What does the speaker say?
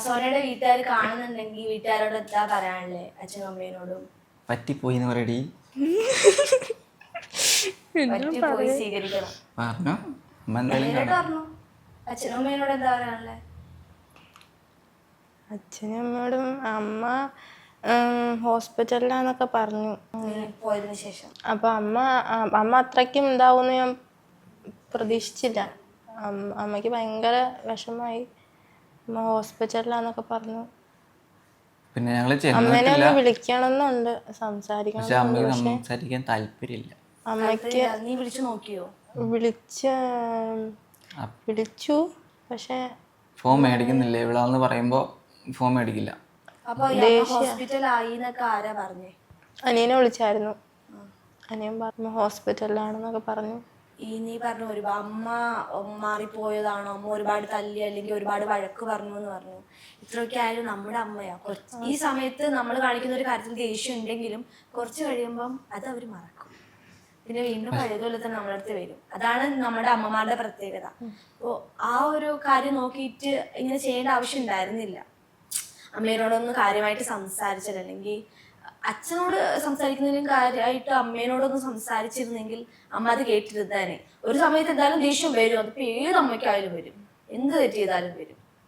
സോനയുടെ വീട്ടുകാർ കാണുന്നുണ്ടെങ്കിൽ വീട്ടുകാരോട് എന്താ പറയാനുള്ളേ? അച്ഛനും അമ്മേനോടും പറ്റിപ്പോയി എന്ന് പറയടി. പറ്റിപ്പോയി സ്വീകരിക്കണം പറഞ്ഞോ? അമ്മ എന്തായാലും പറഞ്ഞു. അച്ഛനും അമ്മേനോട് എന്താ പറയാനുള്ളേ? അച്ഛനും അമ്മയോടും അമ്മ ഹോസ്പിറ്റലിലാന്നൊക്കെ പറഞ്ഞു പോയതിനു ശേഷം. അപ്പൊ അമ്മ അത്രയ്ക്കും ഇതാവുമെന്ന് ഞാൻ പ്രതീക്ഷിച്ചില്ല. അമ്മയ്ക്ക് ഭയങ്കര വിഷമായി. അമ്മ ഹോസ്പിറ്റലിലാന്നൊക്കെ പറഞ്ഞു. പിന്നെ ഞങ്ങള് അമ്മേനെ ഒന്ന് വിളിക്കണമെന്നുണ്ട്, സംസാരിക്കാൻ താല്പര്യമില്ല അമ്മയ്ക്ക്. നീ വിളിച്ചു നോക്കിയോ? വിളിച്ചു, പക്ഷെ ഫോൺ മേടിക്കുന്നില്ല ഇവിടാന്ന് പറയുമ്പോ ഫോൺ മേടിക്കില്ല. അപ്പൊ ഹോസ്പിറ്റലായി എന്നൊക്കെ ആരാ പറഞ്ഞേ? അനിയനെ വിളിച്ചായിരുന്നു. അനിയൻ പറഞ്ഞു ഹോസ്പിറ്റലിലാണെന്നൊക്കെ പറഞ്ഞു. നീ പറഞ്ഞു ഒരുപാട് അമ്മ മാറിപ്പോയതാണോ, അമ്മ ഒരുപാട് തല്ലി അല്ലെങ്കിൽ ഒരുപാട് വഴക്ക് പറഞ്ഞു എന്ന് പറഞ്ഞു. ഇത്രയൊക്കെ ആയാലും നമ്മുടെ അമ്മയാ. ഈ സമയത്ത് നമ്മൾ കാണിക്കുന്ന ഒരു കാര്യത്തിൽ ദേഷ്യം ഉണ്ടെങ്കിലും കുറച്ച് കഴിയുമ്പം അത് അവർ മറക്കും. പിന്നെ വീണ്ടും പഴയതുപോലെ തന്നെ നമ്മുടെ അടുത്ത് വരും. അതാണ് നമ്മുടെ അമ്മമാരുടെ പ്രത്യേകത. അപ്പോൾ ആ ഒരു കാര്യം നോക്കിയിട്ട് ഇങ്ങനെ ചെയ്യേണ്ട ആവശ്യം ഉണ്ടായിരുന്നില്ല. അമ്മേനോടൊന്ന് കാര്യമായിട്ട് സംസാരിച്ചില്ല, അല്ലെങ്കിൽ അച്ഛനോട് സംസാരിക്കുന്നതിനും കാര്യമായിട്ട് അമ്മേനോടൊന്ന് സംസാരിച്ചിരുന്നെങ്കിൽ അമ്മ അത് കേട്ടിരുന്നേനെ. ഒരു സമയത്ത് എന്തായാലും ദേഷ്യം വരും. അതിപ്പോൾ ഏത് അമ്മയ്ക്കായാലും വരും, എന്ത് തെറ്റ് ചെയ്താലും വരും.